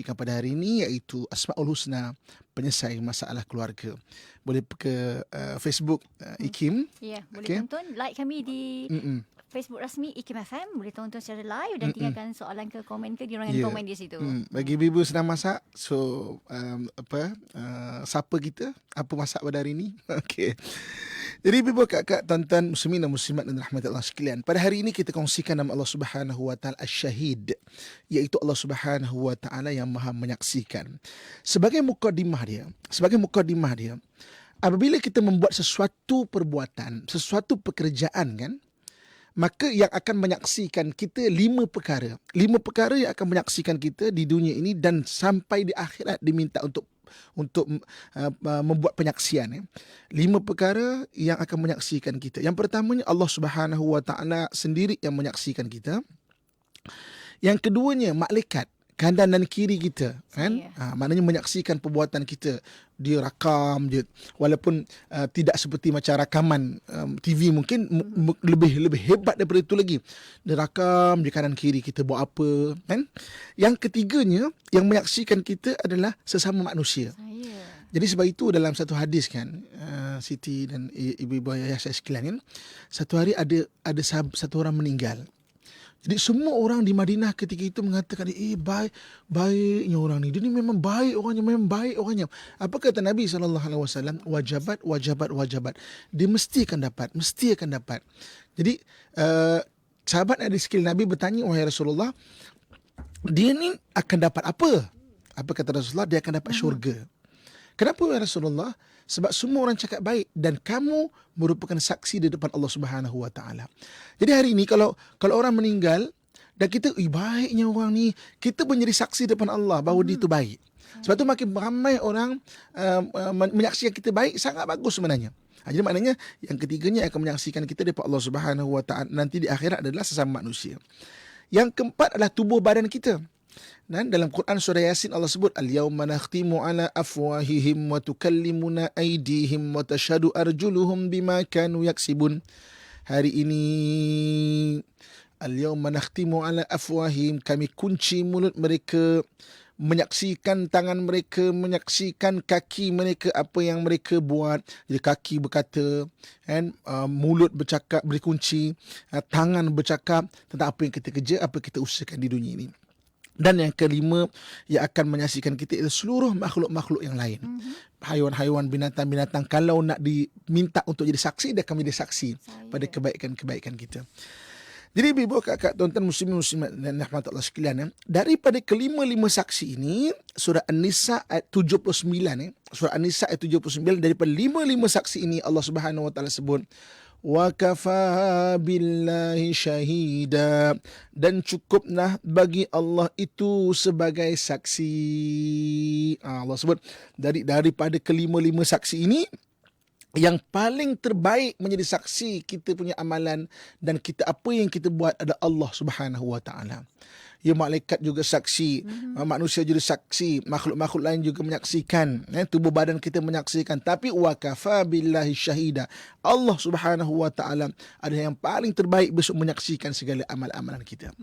kongsikan pada hari ini iaitu Asmaul Husna, penyelesai masalah keluarga. Boleh ke Facebook IKIM. Ya, boleh Okey. tonton. Like kami di Facebook rasmi IKIM FM. Boleh tonton secara live dan tinggalkan soalan ke komen ke diorang yang komen di situ. Bagi ibu sedang masak, so siapa kita, apa masak pada hari ini. Okey. Jadi ibu kakak, tuan-tuan muslimin dan muslimat dan rahmat Allah sekalian, pada hari ini kita kongsikan nama Allah Subhanahu wa taala Asy-Syahid, iaitu Allah Subhanahu wa taala yang Maha menyaksikan. Sebagai mukadimah dia, apabila kita membuat sesuatu perbuatan, sesuatu pekerjaan kan, maka yang akan menyaksikan kita 5 perkara. 5 perkara yang akan menyaksikan kita di dunia ini dan sampai di akhirat diminta untuk membuat penyaksian. 5 perkara yang akan menyaksikan kita. Yang pertamanya Allah Subhanahu wa taala sendiri yang menyaksikan kita. Yang keduanya malaikat kanan dan kiri kita kan, maknanya menyaksikan perbuatan kita. Dia rakam je, walaupun tidak seperti macam rakaman TV, mungkin lebih hebat daripada itu lagi. Dia rakam di kanan kiri kita buat apa kan. Yang ketiganya yang menyaksikan kita adalah sesama manusia. Jadi sebab itu dalam satu hadis kan, Siti dan ibu-ibu ayah saya sekalian kan, satu hari ada satu orang meninggal. Jadi semua orang di Madinah ketika itu mengatakan, baiknya orang ni. Dia ni memang baik orangnya. Apa kata Nabi SAW? Wajabat. Dia mesti akan dapat. Jadi sahabat ada sekali Nabi bertanya, wahai Rasulullah, dia ni akan dapat apa? Apa kata Rasulullah? Dia akan dapat syurga. Kenapa ya Rasulullah? Sebab semua orang cakap baik dan kamu merupakan saksi di depan Allah Subhanahu wa taala. Jadi hari ini kalau orang meninggal dan kita baiknya orang ni, kita menjadi saksi depan Allah bahawa dia itu baik. Sebab tu makin ramai orang menyaksikan kita baik, sangat bagus sebenarnya. Jadi maknanya yang ketiganya akan menyaksikan kita di depan Allah Subhanahu wa taala nanti di akhirat adalah sesama manusia. Yang keempat adalah tubuh badan kita. Dan dalam Quran surah Yasin Allah sebut al-yawma nakhtimu ala afwahihim wa tukallimuna aydihim wa tashhadu arjuluhum bima kanu yaksibun. Hari ini al-yawma nakhtimu ala afwahihim, kami kunci mulut mereka, menyaksikan tangan mereka, menyaksikan kaki mereka apa yang mereka buat. Jadi kaki berkata kan, mulut bercakap, berkunci, tangan bercakap tentang apa yang kita kerja, apa kita usahakan di dunia ini. Dan yang kelima yang akan menyaksikan kita ialah seluruh makhluk-makhluk yang lain. Haiwan-haiwan, binatang-binatang, kalau nak diminta untuk jadi saksi, dia akan menjadi saksi pada kebaikan-kebaikan kita. Jadi ibu kakak, tuan-tuan muslimin muslimat dan rahmatullah sekalian, daripada kelima-lima saksi ini, surah An-Nisa ayat 79, surah An-Nisa ayat 79, daripada lima-lima saksi ini Allah Subhanahu wa taala sebut wa kafa billahi syahida, dan cukuplah bagi Allah itu sebagai saksi. Allah sebut daripada kelima-lima saksi ini, yang paling terbaik menjadi saksi kita punya amalan dan kita apa yang kita buat adalah Allah Subhanahu wa taala. Ya, malaikat juga saksi, manusia juga saksi, makhluk-makhluk lain juga menyaksikan, tubuh badan kita menyaksikan. Tapi wa kafa billahi syahida, Allah Subhanahu wa taala adalah yang paling terbaik besok menyaksikan segala amal-amalan kita.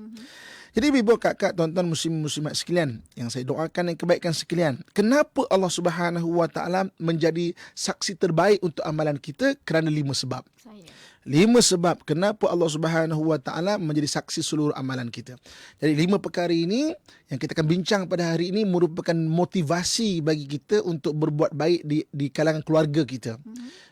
Jadi ibu kakak, tuan-tuan muslim-muslimat sekalian yang saya doakan yang kebaikan sekalian, kenapa Allah Subhanahu wa taala menjadi saksi terbaik untuk amalan kita? Kerana 5 sebab. 5 sebab kenapa Allah Subhanahu wa taala menjadi saksi seluruh amalan kita. Jadi 5 perkara ini yang kita akan bincang pada hari ini merupakan motivasi bagi kita untuk berbuat baik di kalangan keluarga kita.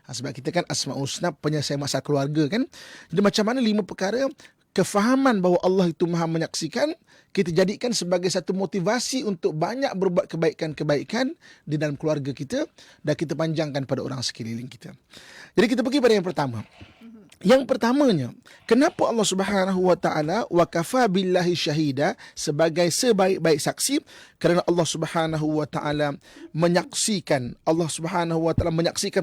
Sebab kita kan Asmaul Husna, penyelesai masalah keluarga kan. Jadi macam mana 5 perkara, kefahaman bahawa Allah itu Maha menyaksikan, kita jadikan sebagai satu motivasi untuk banyak berbuat kebaikan-kebaikan di dalam keluarga kita dan kita panjangkan pada orang sekeliling kita. Jadi kita pergi pada yang pertama. Yang pertamanya, kenapa Allah Subhanahu wa taala wa kafa billahi syahida sebagai sebaik-baik saksi? Kerana Allah Subhanahu wa taala menyaksikan,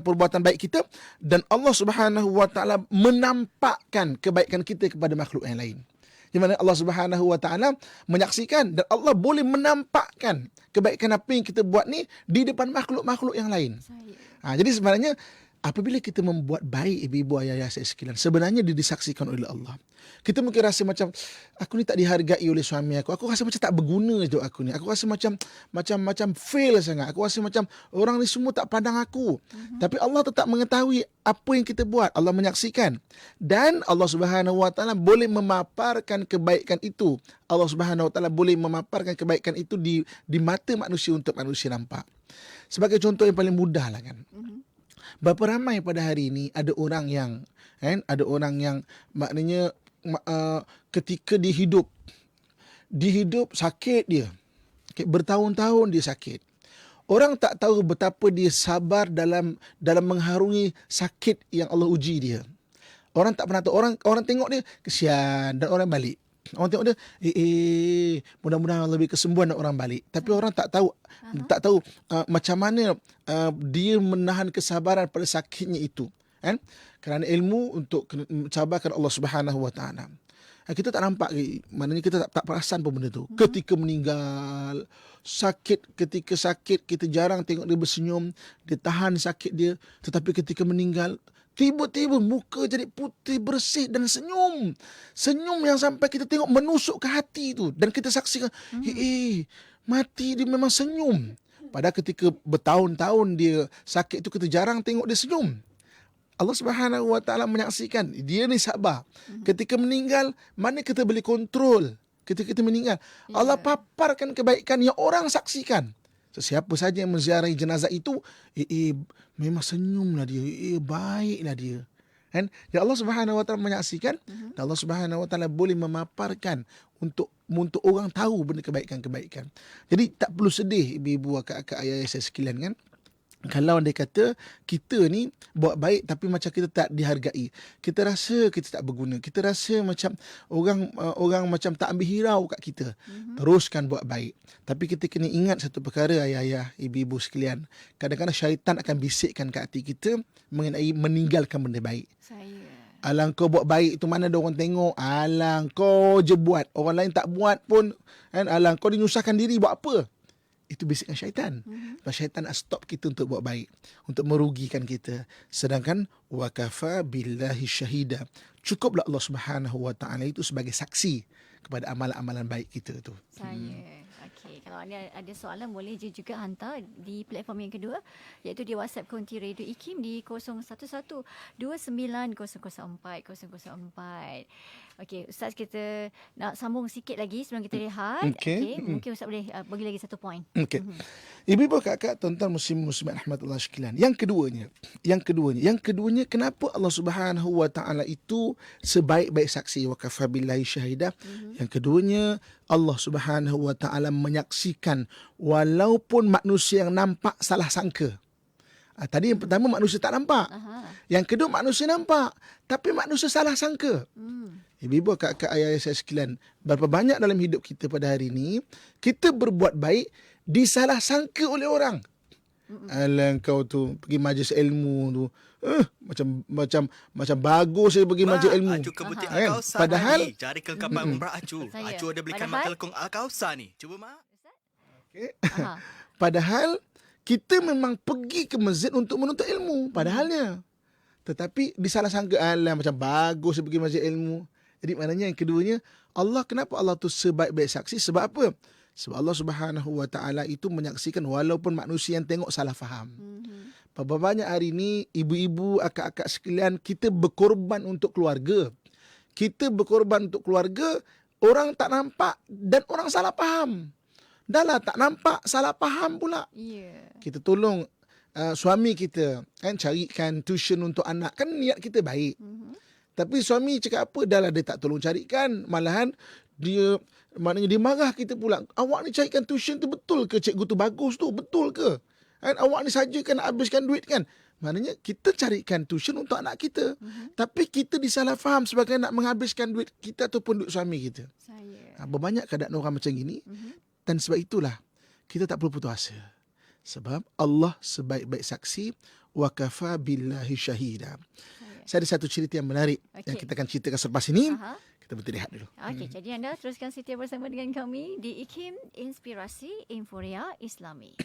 perbuatan baik kita, dan Allah Subhanahu wa taala menampakkan kebaikan kita kepada makhluk yang lain. Di mana Allah Subhanahu wa taala menyaksikan dan Allah boleh menampakkan kebaikan apa yang kita buat ni di depan makhluk-makhluk yang lain. Jadi sebenarnya apabila kita membuat baik ibu-ibu ayah-ayah saya sekalian, sebenarnya dia disaksikan oleh Allah. Kita mungkin rasa macam aku ni tak dihargai oleh suami aku. Aku rasa macam tak berguna hidup aku ni. Aku rasa macam fail sangat. Aku rasa macam orang ni semua tak pandang aku. Tapi Allah tetap mengetahui apa yang kita buat. Allah menyaksikan. Dan Allah Subhanahu Wa Taala boleh memaparkan kebaikan itu. Allah Subhanahu Wa Taala boleh memaparkan kebaikan itu di mata manusia untuk manusia nampak. Sebagai contoh yang paling mudah lah kan. Berapa ramai pada hari ini ada orang yang maknanya ketika dia hidup sakit dia. Bertahun-tahun dia sakit. Orang tak tahu betapa dia sabar dalam mengharungi sakit yang Allah uji dia. Orang tak pernah tahu. Orang tengok dia kesian dan orang balik. Orang tengok dia mudah-mudahan lebih kesembuhan dan orang balik. Tapi orang tak tahu macam mana dia menahan kesabaran pada sakitnya itu, kan? Kerana ilmu untuk sabarkan Allah Subhanahu Wa Taala. Kita tak nampak, maknanya kita tak perasan pun benda tu. Ketika meninggal, ketika sakit kita jarang tengok dia bersenyum, dia tahan sakit dia. Tetapi ketika meninggal, tiba-tiba muka jadi putih bersih dan senyum yang sampai kita tengok menusuk ke hati tu, dan kita saksikan mati dia memang senyum. Padahal ketika bertahun-tahun dia sakit tu kita jarang tengok dia senyum. Allah Subhanahu Wa Taala menyaksikan dia ni sabar. Ketika meninggal, mana kita boleh kontrol ketika kita meninggal. Allah paparkan kebaikan yang orang saksikan. Siapa saja yang menziarahi jenazah itu, memang senyumlah dia, baiklah dia. Kan? Dan Allah Subhanahu Wa Taala menyaksikan, dan Allah Subhanahu Wa Taala boleh memaparkan untuk orang tahu benda kebaikan-kebaikan. Jadi tak perlu sedih ibu-ibu, akak-akak, ayah-ayah saya sekalian kan. Kalau dia kata kita ni buat baik tapi macam kita tak dihargai, kita rasa kita tak berguna, kita rasa macam orang macam tak ambil hirau kat kita. Teruskan buat baik. Tapi kita kena ingat satu perkara, ayah-ayah, ibu-ibu sekalian. Kadang-kadang syaitan akan bisikkan kat hati kita mengenai meninggalkan benda baik. Alah kau buat baik tu mana ada orang tengok. Alah kau je buat, orang lain tak buat pun kan. Alah kau dinyusahkan diri, buat apa? Itu bisikan syaitan. Sebab syaitan nak stop kita untuk buat baik, untuk merugikan kita. Sedangkan wakafa billahi syahida, cukuplah Allah Subhanahu Wa Taala itu sebagai saksi kepada amalan-amalan baik kita tu. Okey, kalau ada soalan boleh juga hantar di platform yang kedua, iaitu di WhatsApp Konti Radio IKIM di 011294004004. Okey, Ustaz, kita nak sambung sikit lagi sebelum kita rehat. Okey, mungkin Ustaz boleh bagi lagi satu poin. Okey. Ibu-ibu, kakak, tuan-tuan muslimat rahmatullah sekalian. Yang keduanya, kenapa Allah Subhanahu Wa Taala itu sebaik-baik saksi, wa kafa billahi syahida? Yang keduanya, Allah Subhanahu Wa Taala menyaksikan walaupun manusia yang nampak salah sangka. Tadi yang pertama manusia tak nampak. Yang kedua manusia nampak tapi manusia salah sangka. Ibu-ibu, kakak, ayah saya sekalian, berapa banyak dalam hidup kita pada hari ini kita berbuat baik disalah sangka oleh orang. Alah kau tu pergi majlis ilmu tu, macam bagus dia pergi majlis ilmu. Acu ke butik Kan? Al-Kausar Padahal ni. Cari kelengkapan umrah Acu. Acu ada belikan mak telekong Al-Kausar ni. Cuba mak. Padahal kita memang pergi ke masjid untuk menuntut ilmu padahalnya. Tetapi disalah sangka, alah macam bagus dia pergi masjid ilmu. Jadi maknanya yang keduanya, kenapa Allah tu sebaik-baik saksi? Sebab apa? Sebab Allah Subhanahu Wa Taala itu menyaksikan walaupun manusia yang tengok salah faham. Berapa banyak hari ini ibu-ibu, akak-akak sekalian, kita berkorban untuk keluarga. Orang tak nampak dan orang salah faham. Dah lah tak nampak, salah faham pula. Kita tolong suami kita kan, carikan tuition untuk anak, kan niat kita baik. Tapi suami cakap apa? Dah lah dia tak tolong carikan, malahan dia marah kita pula. Awak ni carikan tuition tu betul ke? Cikgu tu bagus tu betul ke? Kan awak ni saja kan nak habiskan duit kan? Maknanya kita carikan tuition untuk anak kita. Tapi kita disalah faham sebagai nak menghabiskan duit kita ataupun duit suami kita. Berbanyak keadaan orang macam gini. Dan sebab itulah kita tak perlu putus asa. Sebab Allah sebaik-baik saksi, wa kafa billahi syahida. Saya ada satu cerita yang menarik yang kita akan ceritakan selepas ini. Kita berhenti rehat dulu. Okey, jadi anda teruskan setia bersama dengan kami di IKIM Inspirasi Inforia Islami.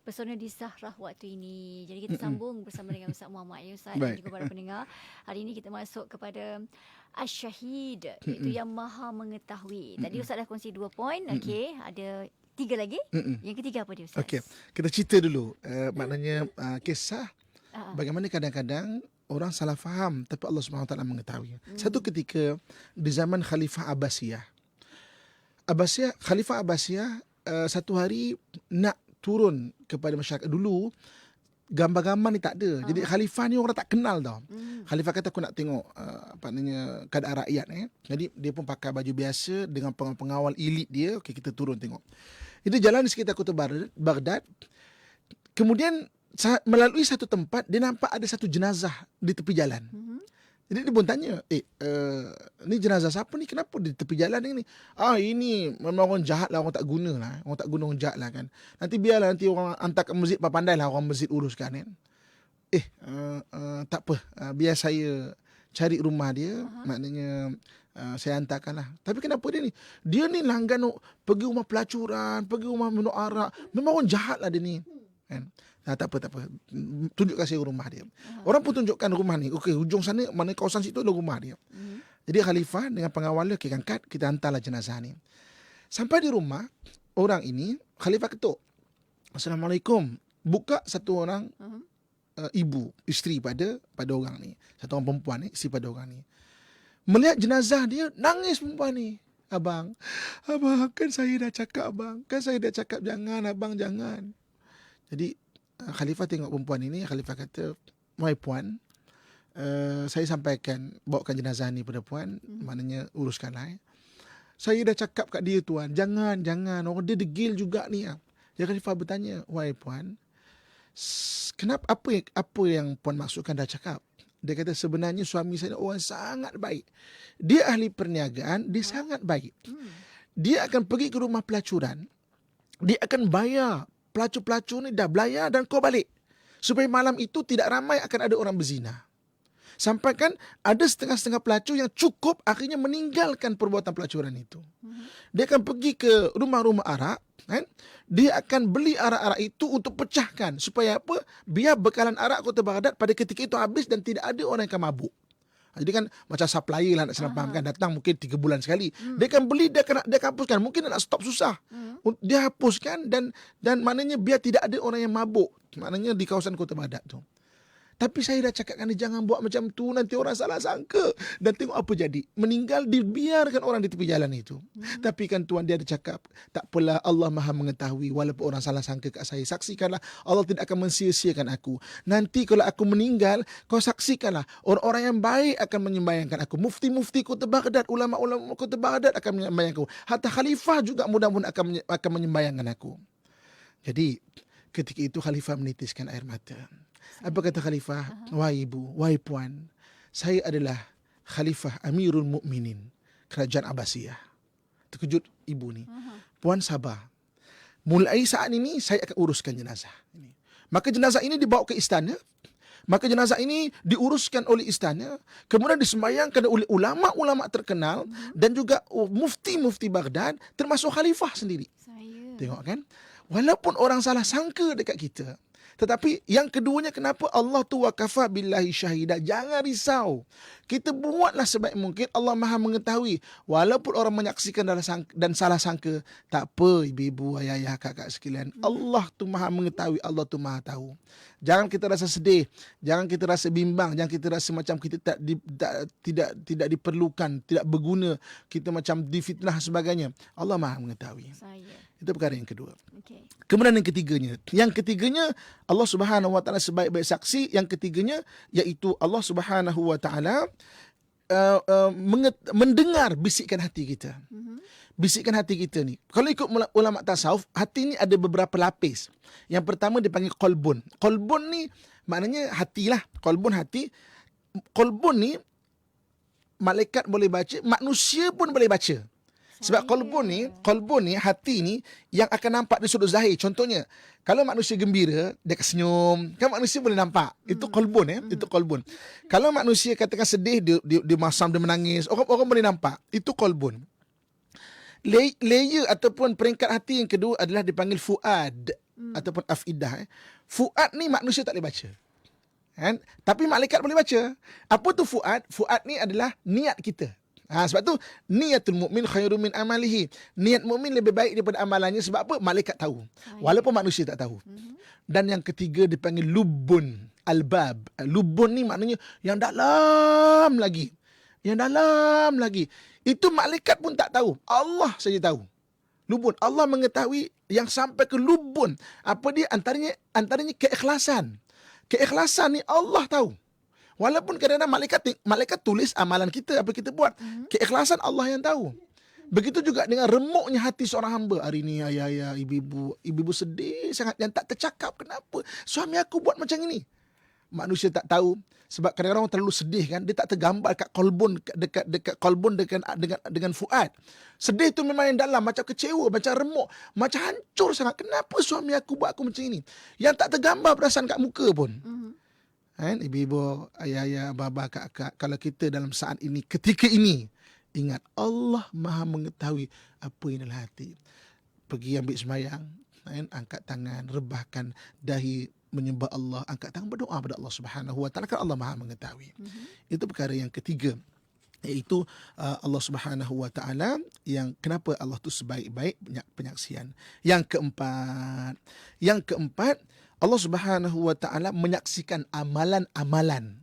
Pesona di Sahrah waktu ini. Jadi kita sambung bersama dengan Ustaz Muhammad Ustaz dan Baik. juga para pendengar. Hari ini kita masuk kepada Asy-Syahid, iaitu yang Maha Mengetahui. Tadi Ustaz dah kongsi 2 poin. Okey, ada 3 lagi. Yang ketiga apa dia Ustaz? Okey, kita cerita dulu. Maknanya kisah bagaimana kadang-kadang orang salah faham tapi Allah SWT mengetahui. Satu ketika di zaman Khalifah Abbasiyah, Khalifah Abbasiyah satu hari nak turun kepada masyarakat. Dulu gambar-gambar ni tak ada. Jadi khalifah ni orang tak kenal tau. Khalifah kata aku nak tengok apa namanya keadaan rakyat. Jadi dia pun pakai baju biasa dengan pengawal elit dia. Okey, kita turun tengok. Itu jalan di sekitar kota Baghdad. Kemudian melalui satu tempat dia nampak ada satu jenazah di tepi jalan. Jadi dia pun tanya, ni jenazah siapa ni? Kenapa di tepi jalan ni? Ini memang orang jahat lah, orang tak guna lah. Orang tak guna, orang jahat lah kan. Nanti biarlah nanti orang hantar ke masjid, pandai lah orang masjid uruskan kan. Tak apa, biar saya cari rumah dia, maknanya saya hantarkan lah. Tapi kenapa dia ni? Dia ni langgan pergi rumah pelacuran, pergi rumah minum arak. Memang orang jahat lah dia ni. Kan? Tak apa. Tunjukkan saya rumah dia. Orang pun tunjukkan rumah ni. Okey, hujung sana, mana kawasan situ ada rumah dia. Jadi khalifah dengan pengawal dia, okey, angkat, kita hantarlah jenazah ni. Sampai di rumah, orang ini, khalifah ketuk. Assalamualaikum. Buka satu orang ibu, isteri pada orang ni. Satu orang perempuan ni, isteri pada orang ni. Melihat jenazah dia, nangis perempuan ni. Abang, kan saya dah cakap abang. Kan saya dah cakap jangan abang, jangan. Jadi khalifah tengok perempuan ini, khalifah kata, "Wahai puan, saya sampaikan bawakan jenazah ni pada puan, maknanya uruskanlah. Saya dah cakap kat dia tuan, jangan. Orang dia degil juga ni." Jadi khalifah bertanya, "Wahai puan, kenapa apa yang puan maksudkan dah cakap?" Dia kata, "Sebenarnya suami saya orang sangat baik. Dia ahli perniagaan, dia sangat baik. Dia akan pergi ke rumah pelacuran, dia akan bayar pelacur-pelacur ni dah belayar dan kau balik. Supaya malam itu tidak ramai akan ada orang berzina. Sampai kan ada setengah-setengah pelacur yang cukup akhirnya meninggalkan perbuatan pelacuran itu. Dia akan pergi ke rumah-rumah arak, kan? Dia akan beli arak-arak itu untuk pecahkan. Supaya apa? Biar bekalan arak kota Baghdad pada ketika itu habis dan tidak ada orang yang akan mabuk. Jadi kan macam supplier lah nak senang fahamkan, datang mungkin 3 bulan sekali. Dia akan beli, dia akan hapuskan. Mungkin nak stop susah. Dia hapuskan dan maknanya biar tidak ada orang yang mabuk. Maknanya di kawasan kota Baghdad tu. Tapi saya dah cakapkan dia jangan buat macam tu, nanti orang salah sangka. Dan tengok apa jadi. Meninggal dibiarkan orang di tepi jalan itu. Tapi kan tuan dia ada cakap, tak apalah, Allah Maha mengetahui walaupun orang salah sangka kat saya. Saksikanlah Allah tidak akan mensia-siakan aku. Nanti kalau aku meninggal, kau saksikanlah orang-orang yang baik akan menyembayangkan aku. Mufti-mufti kota Baghdad, ulama-ulama kota Baghdad akan menyembayangkan aku. Hatta khalifah juga mudah-mudahan akan menyembayangkan aku. Jadi ketika itu khalifah menitiskan air mata. Apa kata khalifah? Wahai ibu, wahai puan, saya adalah khalifah Amirul Mukminin kerajaan Abbasiyah. Terkejut ibu ni. Puan sabar. Mulai saat ini saya akan uruskan jenazah ini. Maka jenazah ini dibawa ke istana. Maka jenazah ini diuruskan oleh istana, kemudian disembayangkan oleh ulama-ulama terkenal dan juga mufti-mufti Baghdad, termasuk khalifah sendiri. Tengok kan? Walaupun orang salah sangka dekat kita, tetapi yang keduanya, kenapa Allah tu wakafa billahi syahidah. Jangan risau. Kita buatlah sebaik mungkin. Allah Maha mengetahui. Walaupun orang menyaksikan dan salah sangka, tak apa ibu-ibu, ayah-ayah, kakak sekalian. Allah tu Maha mengetahui. Allah tu Maha tahu. Jangan kita rasa sedih. Jangan kita rasa bimbang. Jangan kita rasa macam kita tidak diperlukan, tidak berguna. Kita macam difitnah sebagainya. Allah Maha mengetahui. Itu perkara yang kedua. Kemudian yang ketiganya Allah Subhanahu wa taala sebaik-baik saksi. Yang ketiganya iaitu Allah Subhanahu wa taala mendengar bisikan hati kita. Bisikan hati kita ni. Kalau ikut ulama tasawuf, hati ni ada beberapa lapis. Yang pertama dipanggil qalbun. Qalbun ni maknanya hatilah. Qalbun hati. Qalbun ni malaikat boleh baca, manusia pun boleh baca. Sebab qalbun ni, hati ni yang akan nampak di sudut zahir. Contohnya, kalau manusia gembira, dia akan senyum. Kan manusia boleh nampak. Itu qalbun. Itu qalbun. Kalau manusia katakan sedih, dia masam, dia menangis. Orang boleh nampak. Itu qalbun. Layer ataupun peringkat hati yang kedua adalah dipanggil fuad. ataupun afidah. Fuad ni manusia tak boleh baca. Kan? Tapi malaikat boleh baca. Apa tu fuad? Fuad ni adalah niat kita. Sebab tu niatul mukmin khairum min amalihi. Niat mukmin lebih baik daripada amalannya. Sebab apa? Malaikat tahu. Walaupun manusia tak tahu. Dan yang ketiga dipanggil lubun albab. Lubun ni maknanya yang dalam lagi. Yang dalam lagi. Itu malaikat pun tak tahu. Allah saja tahu. Lubun. Allah mengetahui yang sampai ke lubun. Apa dia? Antaranya keikhlasan. Keikhlasan ni Allah tahu. Walaupun kadang-kadang malaikat tulis amalan kita, apa kita buat. Keikhlasan Allah yang tahu. Begitu juga dengan remuknya hati seorang hamba. Hari ni ayah-ayah, ibu-ibu sedih sangat yang tak tercakap. Kenapa? Suami aku buat macam ini. Manusia tak tahu. Sebab kadang-kadang orang terlalu sedih kan. Dia tak tergambar kat kolbun, dekat kolbun dengan fuad. Sedih tu memang yang dalam. Macam kecewa, macam remuk, macam hancur sangat. Kenapa suami aku buat aku macam ini? Yang tak tergambar perasaan kat muka pun. Kan? Ibu-ibu, ayah-ayah, abah-abah, kakak. Kalau kita dalam saat ini, ketika ini, ingat Allah Maha mengetahui apa yang dalam hati. Pergi ambil sembahyang, kan? Angkat tangan, rebahkan dahi, menyembah Allah, angkat tangan, berdoa pada Allah Subhanahu Wa Taala, Allah Maha mengetahui. Itu perkara yang ketiga, iaitu Allah Subhanahu Wa Taala, yang kenapa Allah tu sebaik-baik penyaksian. Yang keempat, Allah Subhanahu Wa Taala menyaksikan amalan-amalan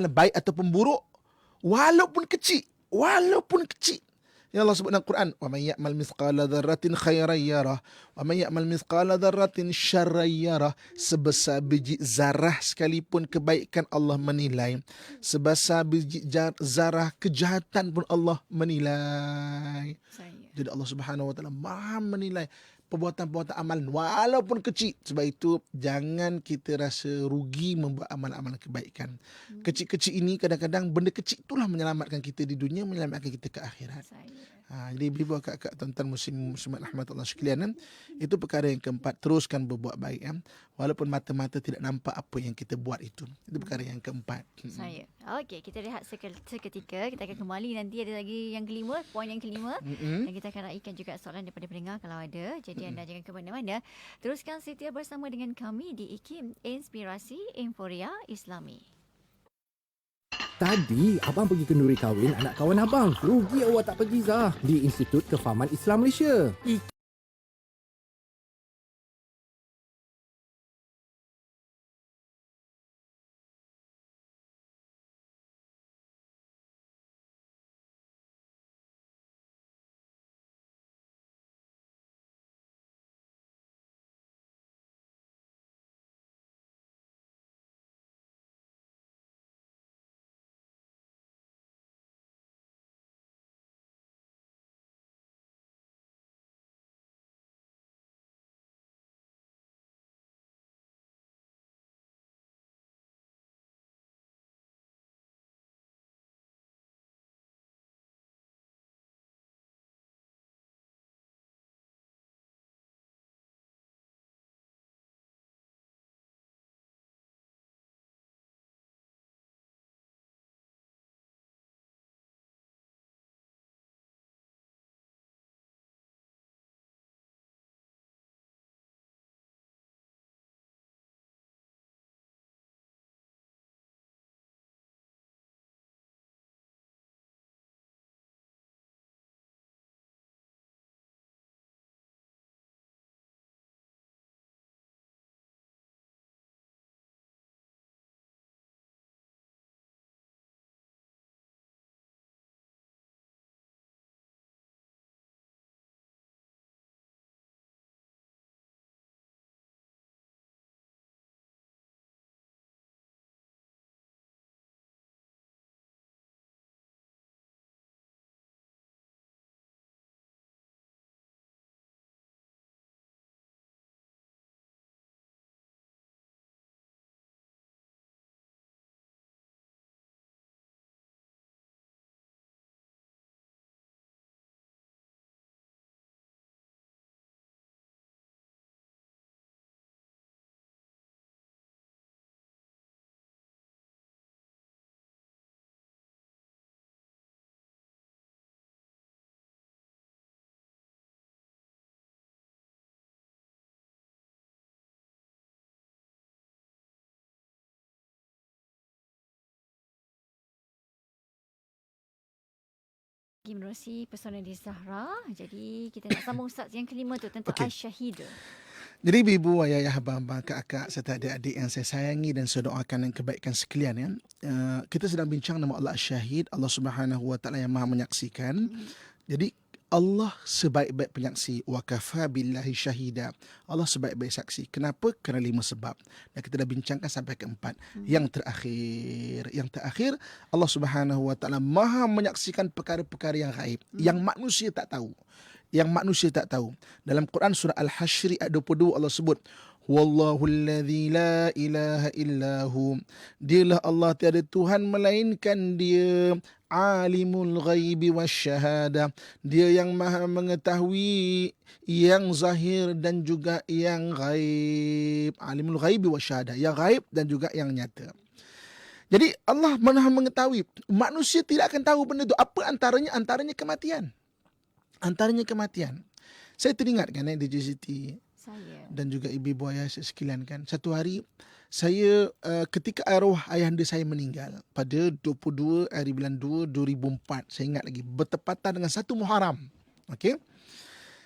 baik ataupun buruk, walaupun kecil. Yang Allah sebut dalam Quran, wa may ya'mal mithqala dzarratin khairan yarah wa may ya'mal mithqala dzarratin syarran yarah. Sebesar biji zarah sekalipun kebaikan Allah menilai, sebesar biji zarah kejahatan pun Allah menilai. Jadi Allah Subhanahu Wa Taala Maha menilai perbuatan-perbuatan amalan walaupun kecil. Sebab itu jangan kita rasa rugi membuat amalan-amalan kebaikan. Kecil-kecil ini kadang-kadang benda kecil itulah menyelamatkan kita di dunia, menyelamatkan kita ke akhirat. Jadi ibu kakak tuan-tuan muslimat rahmatullah sekalian, itu perkara yang keempat. Teruskan berbuat baik, walaupun mata-mata tidak nampak apa yang kita buat itu. Itu perkara yang keempat. Okey, kita rehat seketika. Kita akan kembali nanti, ada lagi yang kelima, poin yang kelima. Dan kita akan raikan juga soalan daripada pendengar kalau ada. Jadi anda jangan ke mana-mana. Teruskan setia bersama dengan kami di IKIM, Inspirasi Inforia Islami. Tadi abang pergi kenduri kahwin anak kawan abang. Rugi awak tak pergi Zah di Institut Kefahaman Islam Malaysia. lagi menerusi pesona di Zahra. Jadi kita nak sambung Ustaz yang kelima tu tentang Asyahid. Jadi ibu, ayah, abang-abang, kakak serta adik-adik yang saya sayangi dan saya doakan yang kebaikan sekalian ya. Kita sedang bincang nama Allah Asyahid, Allah Subhanahu Wa Taala yang Maha menyaksikan. Jadi Allah sebaik-baik penyaksi, wa kafa billahi syahida. Allah sebaik-baik saksi. Kenapa? Kerana 5 sebab. Dan kita dah bincangkan sampai ke 4. Yang terakhir, Allah Subhanahu Wa Taala Maha menyaksikan perkara-perkara yang gaib, yang manusia tak tahu. Dalam Quran surah Al-Hashr ayat 22 Allah sebut, Wallahu alladhi la ilaha illahu. Dialah Allah, tiada Tuhan melainkan Dia. Alimul ghaibi wasyahada. Dia yang maha mengetahui yang zahir dan juga yang ghaib. Alimul ghaibi wasyahada, yang ghaib dan juga yang nyata. Jadi Allah maha mengetahui. Manusia tidak akan tahu benda itu. Apa antaranya? Antaranya kematian. Saya teringat kan DJ Siti dan juga ibu-ibu ayah sekalian kan. Satu hari saya ketika arwah ayahanda saya meninggal pada 22 hari bulan 2 2004, saya ingat lagi, bertepatan dengan 1 Muharram. Okey.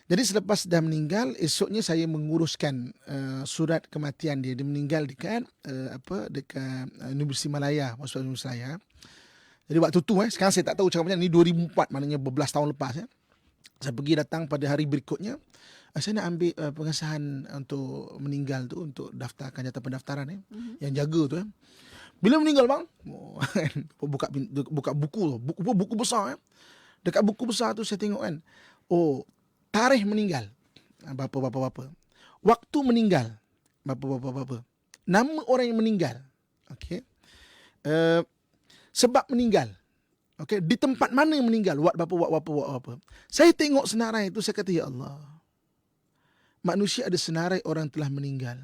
Jadi selepas dah meninggal, esoknya saya menguruskan surat kematian dia. Dia meninggal dekat dekat Universiti Malaya, Hospital Universiti Malaya. Jadi waktu tu sekarang saya tak tahu cakap macam ni, 2004, maknanya berbelas tahun lepas Saya pergi datang pada hari berikutnya. Saya nak ambil pengesahan untuk meninggal tu, untuk daftarkan jatuh pendaftaran yang jaga tu Bila meninggal bang, buka buku besar Dekat buku besar tu saya tengok kan, tarikh meninggal bapa. Waktu meninggal bapa. Nama orang yang meninggal. Okey. Sebab meninggal. Okey, di tempat mana yang meninggal, buat apa. Saya tengok senarai itu, saya kata, ya Allah, manusia ada senarai orang telah meninggal.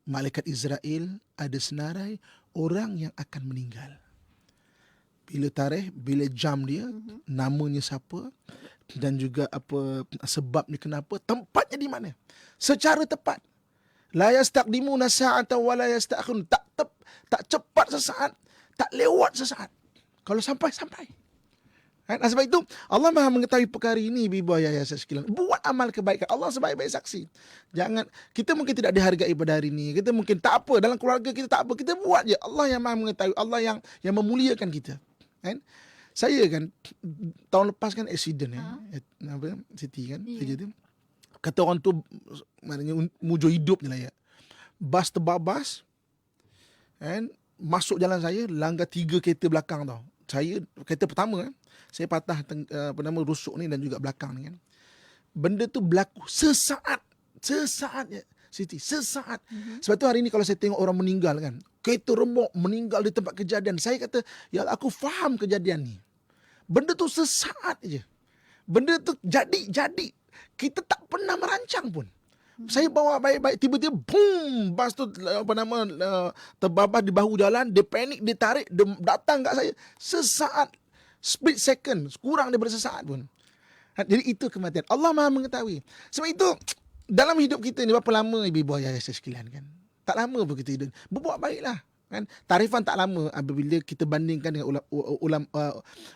Malaikat Israel ada senarai orang yang akan meninggal. Bila tarikh, bila jam dia, namanya siapa, dan juga apa sebabnya kenapa, tempatnya di mana, secara tepat. La yastaqdimuna sa'atan wa la yasta'khirun. Tak cepat sesaat, tak lewat sesaat. Kalau sampai. Sebab itu Allah Maha mengetahui perkara ini, ibu ayah sekalian. Buat amal kebaikan. Allah sebaik-baik saksi. Kita mungkin tidak dihargai pada hari ini. Kita mungkin tak apa, dalam keluarga kita tak apa. Kita buat je. Allah yang Maha mengetahui. Allah yang memuliakan kita. Saya kan tahun lepas kan accident Siti kan. Kerja tu. Kata orang tu maknanya mujur hidup je lah ya. Bas terbabas. Masuk jalan saya, langgar 3 kereta belakang tau. Saya kereta pertama saya patah rusuk ni dan juga belakang ni kan. Benda tu berlaku sesaat je Siti, sesaat. Sebab tu hari ni kalau saya tengok orang meninggal kan, kereta remuk meninggal di tempat kejadian, saya kata, ya Allah, aku faham kejadian ni. Benda tu sesaat je. Benda tu jadi. Kita tak pernah merancang pun. Saya bawa baik-baik, tiba-tiba boom, bas tu terbabas di bahu jalan, dia panik, dia tarik, dia datang kat saya. Sesaat, split second, kurang daripada sesaat pun. Jadi itu kematian. Allah Maha mengetahui. Sebab itu dalam hidup kita ni, berapa lama ibu ayah sekalian kan? Tak lama pun kita hidup. Berbuat baiklah. Kan? Tarifan tak lama apabila kita bandingkan dengan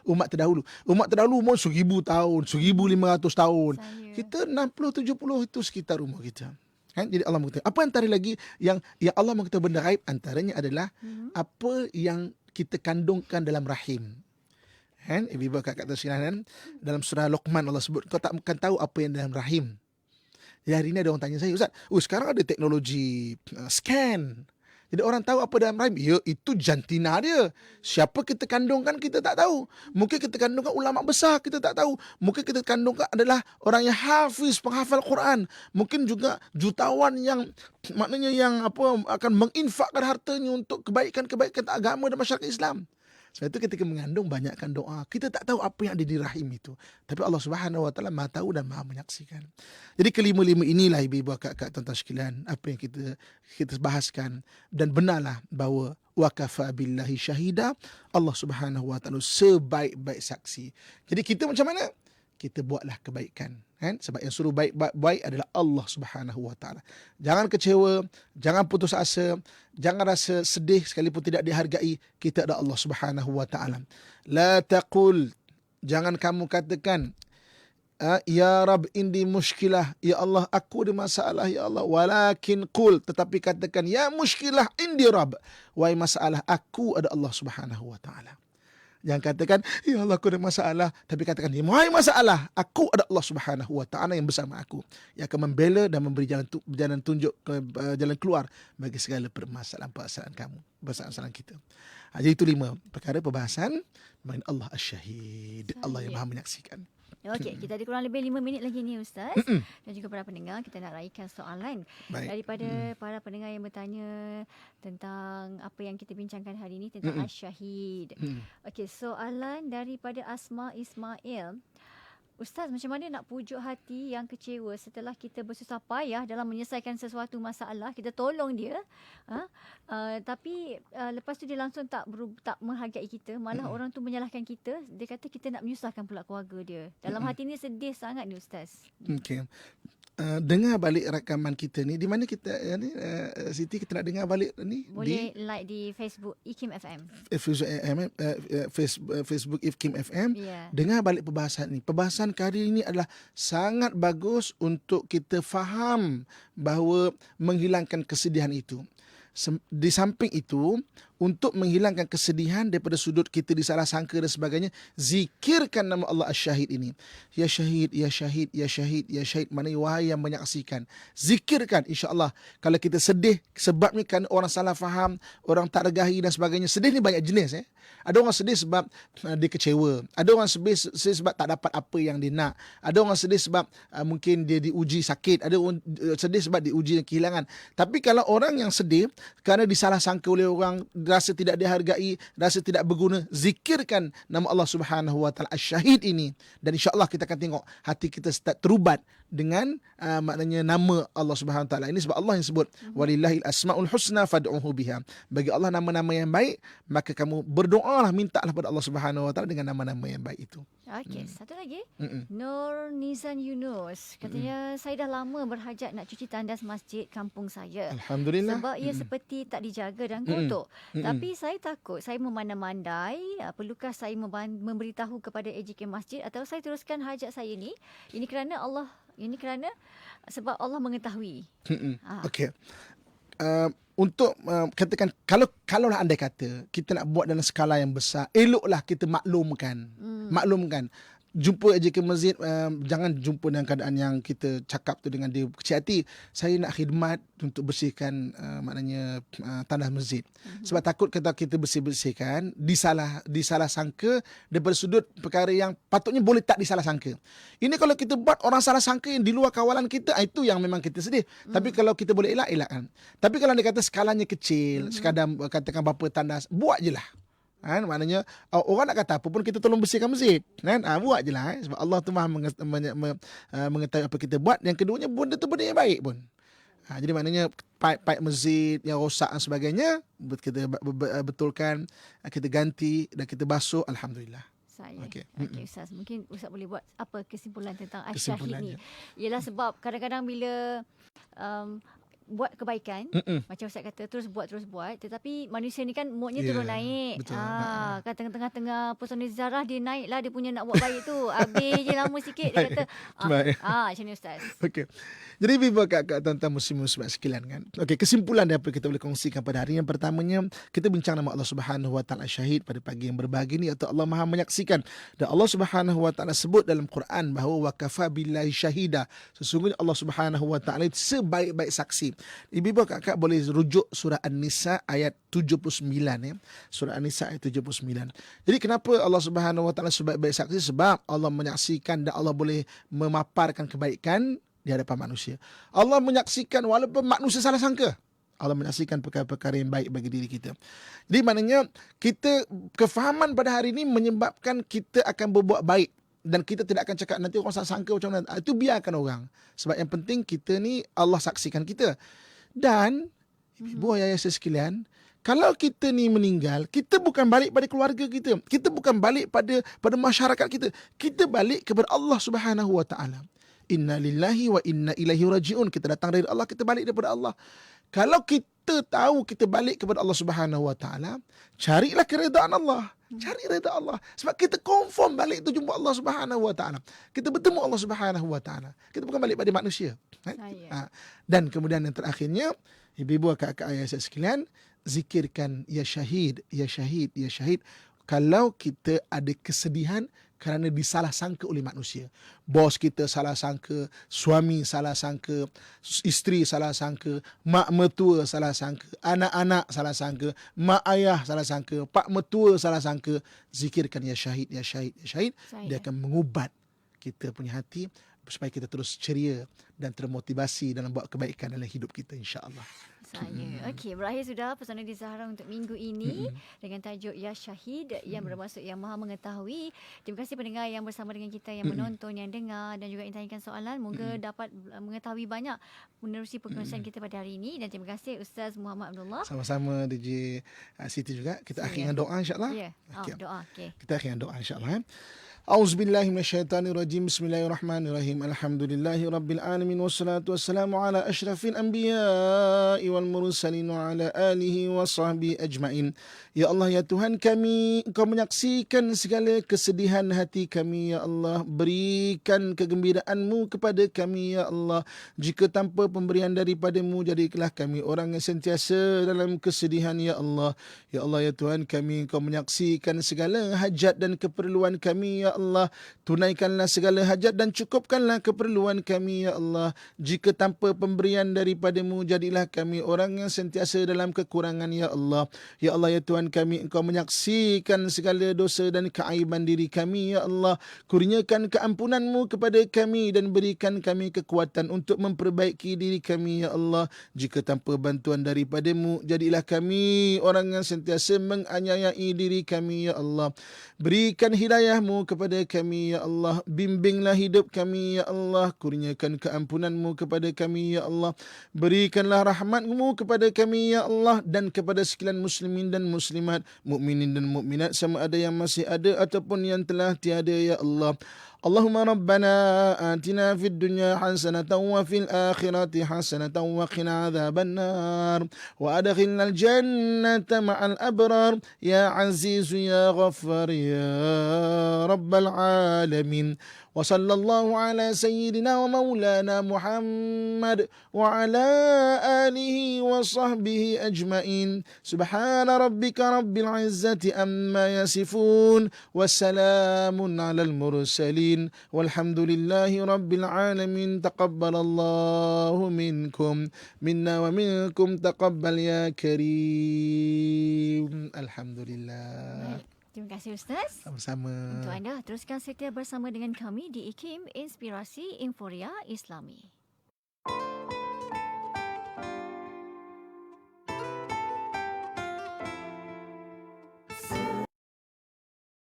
umat terdahulu. Umat terdahulu umur 1000 tahun, 1500 tahun. Kita 60-70 itu sekitar umur kita. Kan? Jadi Allah mengetahui. Apa antara lagi yang Allah mengetahui benda gaib, antaranya adalah apa yang kita kandungkan dalam rahim. Kan? Ibu kakak sekalian, dalam surah Luqman Allah sebut, kau tak akan tahu apa yang dalam rahim. Jadi hari ini ada orang tanya saya, Ustaz, sekarang ada teknologi scan. Jadi orang tahu apa dalam rahim. Ya, itu jantina dia. Siapa kita kandungkan kita tak tahu. Mungkin kita kandungkan ulama besar, kita tak tahu. Mungkin kita kandungkan adalah orang yang hafiz, penghafal Quran. Mungkin juga jutawan yang maknanya yang akan menginfakkan hartanya untuk kebaikan-kebaikan agama dan masyarakat Islam. Sebab itu ketika mengandung, banyakkan doa. Kita tak tahu apa yang ada di rahim itu. Tapi Allah Subhanahu Wa Taala Maha tahu dan Maha menyaksikan. Jadi kelima-lima inilah ibu-ibu, kakak, tuan-tuan sekalian, apa yang kita bahaskan. Dan benarlah bahawa wa kafa billahi syahida, Allah Subhanahu Wa Taala sebaik-baik saksi. Jadi kita macam mana? Kita buatlah kebaikan. Kan? Sebab yang suruh baik adalah Allah Subhanahu Wa Taala. Jangan kecewa, jangan putus asa, jangan rasa sedih sekalipun tidak dihargai. Kita ada Allah Subhanahu Wa Taala. La taqul Jangan kamu katakan, Ya Rab indi mushkilah, ya Allah aku ada masalah ya Allah. Walakin qul, tetapi katakan, ya mushkilah indi Rab, wahai masalah aku ada Allah Subhanahu wa taala. Jangan katakan, ya Allah aku ada masalah, tapi katakan, wahai masalah aku ada Allah Subhanahu wa taala yang bersama aku, yang akan membela dan memberi jalan tunjuk jalan keluar bagi segala permasalahan kamu, permasalahan kita. Jadi itu 5 perkara perbahasan mengenai Allah Asy-Syahid, Allah yang Maha menyaksikan. Okey, kita ada kurang lebih 5 minit lagi ni Ustaz. Dan juga para pendengar, kita nak raikan soalan daripada para pendengar yang bertanya tentang apa yang kita bincangkan hari ini tentang Asy-Syahid. Okey, soalan daripada Asma Ismail. Ustaz, macam mana nak pujuk hati yang kecewa setelah kita bersusah payah dalam menyelesaikan sesuatu masalah, kita tolong dia, tapi lepas tu dia langsung tak menghargai kita, malah orang tu menyalahkan kita, dia kata kita nak menyusahkan pula keluarga dia. Dalam hati ni sedih sangat ni Ustaz. Okey. Dengar balik rakaman kita ni, di mana kita Siti, kita nak dengar balik ni? Boleh like di Facebook IKIM FM. Facebook IKIM FM. Yeah. Dengar balik perbahasan ni. Perbahasan kali ini adalah sangat bagus untuk kita faham bahawa menghilangkan kesedihan itu. Di samping itu, untuk menghilangkan kesedihan daripada sudut kita disalah sangka dan sebagainya, zikirkan nama Allah Asy-Syahid ini. Ya Syahid, Ya Syahid, Ya Syahid, Ya Syahid, mana wahai yang menyaksikan. Zikirkan, insya-Allah. Kalau kita sedih sebabnya kan orang salah faham, orang tak regahi dan sebagainya. Sedih ni banyak jenis. Ada orang sedih sebab dia kecewa. Ada orang sedih sebab tak dapat apa yang dia nak. Ada orang sedih sebab mungkin dia diuji sakit. Ada orang sedih sebab diuji kehilangan. Tapi kalau orang yang sedih kerana disalah sangka oleh orang, rasa tidak dihargai, rasa tidak berguna, zikirkan nama Allah Subhanahu wa taala Asy-Syahid ini, dan insya-Allah kita akan tengok hati kita start terubat dengan maknanya nama Allah Subhanahu wa taala ini, sebab Allah yang sebut walillahil asmaul husna fad'uhu biha. Bagi Allah nama-nama yang baik, maka kamu berdoalah, mintalah pada Allah Subhanahu wa taala dengan nama-nama yang baik itu. Okey, satu lagi. Nur Nizan Yunus katanya, saya dah lama berhajat nak cuci tandas masjid kampung saya. Alhamdulillah. Sebab ia seperti tak dijaga dan kotor. Tapi saya takut saya memandai-mandai, perlukah saya memberitahu kepada AJK masjid atau saya teruskan hajat saya ni? Ini kerana sebab Allah mengetahui. Okey. Untuk katakan, kalaulah andai kata kita nak buat dalam skala yang besar, eloklah kita maklumkan. Jumpa AJK masjid, jangan jumpa dalam keadaan yang kita cakap tu dengan dia kecil hati. Saya nak khidmat untuk bersihkan maknanya tandas masjid. Sebab takut kata kita bersihkan disalah sangka daripada sudut perkara yang patutnya boleh tak disalah sangka. Ini kalau kita buat orang salah sangka yang di luar kawalan kita, itu yang memang kita sedih. Tapi kalau kita boleh elakkan. Tapi kalau dia kata skalanya kecil, sekadar katakan berapa tandas, buat je lah. Maknanya orang nak kata apa pun kita tolong bersihkan masjid, buat je lah. Sebab Allah tu Maha mengetahui apa kita buat. Yang keduanya, benda tu benda yang baik pun. Jadi maknanya pipe masjid yang rosak dan sebagainya, kita betulkan, kita ganti dan kita basuh, alhamdulillah. Okey Ustaz, mungkin Ustaz boleh buat apa kesimpulan tentang Asy-Syahid ni? Ialah sebab kadang-kadang bila buat kebaikan, macam Ustaz kata, terus buat, tetapi manusia ni kan moodnya turun naik. Kan tengah-tengah personal ziarah dia naik lah, dia punya nak buat baik tu, habis je lama sikit dia kata macam ni Ustaz. Okey. Jadi Biba kakak tuan-tuan muslim-muslimat sekalian kan. Okey, kesimpulan dari apa kita boleh kongsikan pada hari yang pertamanya, kita bincang nama Allah Subhanahu wa taala Syahid pada pagi yang berbahagia ni, atau Allah Maha menyaksikan. Dan Allah Subhanahu wa taala sebut dalam Quran bahawa wa kafa billahi syahida, sesungguhnya Allah Subhanahu wa taala sebaik-baik saksi. Ibu kakak boleh rujuk surah An-Nisa ayat 79 ya. Surah An-Nisa ayat 79. Jadi kenapa Allah Subhanahu wa taala sebaik-baik saksi? Sebab Allah menyaksikan dan Allah boleh memaparkan kebaikan di hadapan manusia. Allah menyaksikan walaupun manusia salah sangka. Allah menyaksikan perkara-perkara yang baik bagi diri kita. Jadi maknanya kita, kefahaman pada hari ini menyebabkan kita akan berbuat baik. Dan kita tidak akan cakap nanti orang salah sangka macam mana. Itu biarkan orang. Sebab yang penting kita ni Allah saksikan kita. Dan ibu ayah saya sekalian, kalau kita ni meninggal, kita bukan balik pada keluarga kita. Kita bukan balik pada masyarakat kita. Kita balik kepada Allah Subhanahu wa taala. Inna lillahi wa inna ilaihi raji'un. Kita datang dari Allah, kita balik daripada Allah. Kalau kita tahu kita balik kepada Allah Subhanahu wa taala, carilah keredaan Allah. Cari redha Allah. Sebab kita confirm balik tu jumpa Allah Subhanahu Wa Taala. Kita bertemu Allah Subhanahu Wa Taala. Kita bukan balik pada manusia. Dan kemudian yang terakhirnya, ibu-ibu, kakak ayah saya sekalian, zikirkan ya syahid, ya syahid, ya syahid. Kalau kita ada kesedihan kerana disalah sangka oleh manusia. Bos kita salah sangka, suami salah sangka, isteri salah sangka, mak mertua salah sangka, anak-anak salah sangka, mak ayah salah sangka, pak mertua salah sangka. Zikirkan ya syahid, ya syahid, ya syahid. Dia akan mengubat kita punya hati supaya kita terus ceria dan termotivasi dalam buat kebaikan dalam hidup kita, insya-Allah. Okey, berakhir sudah pesona di Zahra untuk minggu ini dengan tajuk Ya Syahid, yang bermaksud yang Maha Mengetahui. Terima kasih pendengar yang bersama dengan kita, yang menonton, yang dengar dan juga yang tanyakan soalan. Moga dapat mengetahui banyak menerusi perkongsian kita pada hari ini. Dan terima kasih Ustaz Muhammad Abdullah. Sama-sama DJ Siti juga. Kita akhir dengan doa, insya-Allah. Ya, doa. Okey. Kita akhir dengan doa, insya-Allah. A'udzubillahi minasyaitonirrajim. Bismillahirrahmanirrahim. Alhamdulillahirabbil alamin wassalatu wassalamu ala asyrafil anbiya'i wal mursalin wa ala alihi wa sahbihi ajmain. Ya Allah, ya Tuhan kami, Engkau menyaksikan segala kesedihan hati kami, ya Allah. Berikan kegembiraan-Mu kepada kami, ya Allah. Jika tanpa pemberian daripada-Mu, jadikanlah kami orang yang sentiasa dalam kesedihan, ya Allah. Ya Allah, ya Tuhan kami, Engkau menyaksikan segala hajat dan keperluan kami, ya Allah. Tunaikanlah segala hajat dan cukupkanlah keperluan kami, ya Allah. Jika tanpa pemberian daripada-Mu, jadilah kami orang yang sentiasa dalam kekurangan, ya Allah. Ya Allah, ya Tuhan kami, Engkau menyaksikan segala dosa dan keaiban diri kami, ya Allah. Kurniakan keampunan-Mu kepada kami dan berikan kami kekuatan untuk memperbaiki diri kami, ya Allah. Jika tanpa bantuan daripada-Mu, jadilah kami orang yang sentiasa menganiayai diri kami, ya Allah. Berikan hidayah-Mu kepada kami, ya Allah. Bimbinglah hidup kami, ya Allah. Kurniakan keampunan-Mu kepada kami, ya Allah. Berikanlah rahmat-Mu kepada kami, ya Allah, dan kepada sekalian muslimin dan muslimat, mukminin dan mukminat, sama ada yang masih ada ataupun yang telah tiada, ya Allah. Allahumma rabbana atina fid dunya hasanatan wa fil akhirati hasanatan wa qina adzabannar wa adkhilnal jannata ma'al abrar ya aziz ya ghaffar ya rabbal alamin. Wa sallallahu ala sayyidina wa maulana Muhammad wa ala alihi wa sahbihi ajma'in. Subhana rabbika rabbil izzati amma yasifun. Wassalamun alal mursalin. Walhamdulillahi rabbil alamin. Taqabbalallahu minkum. Minna wa minkum taqabbal ya karim. Alhamdulillah. Terima kasih Ustaz. Sama-sama. Untuk anda, teruskan setia bersama dengan kami di IKIM Inspirasi Inforia Islami.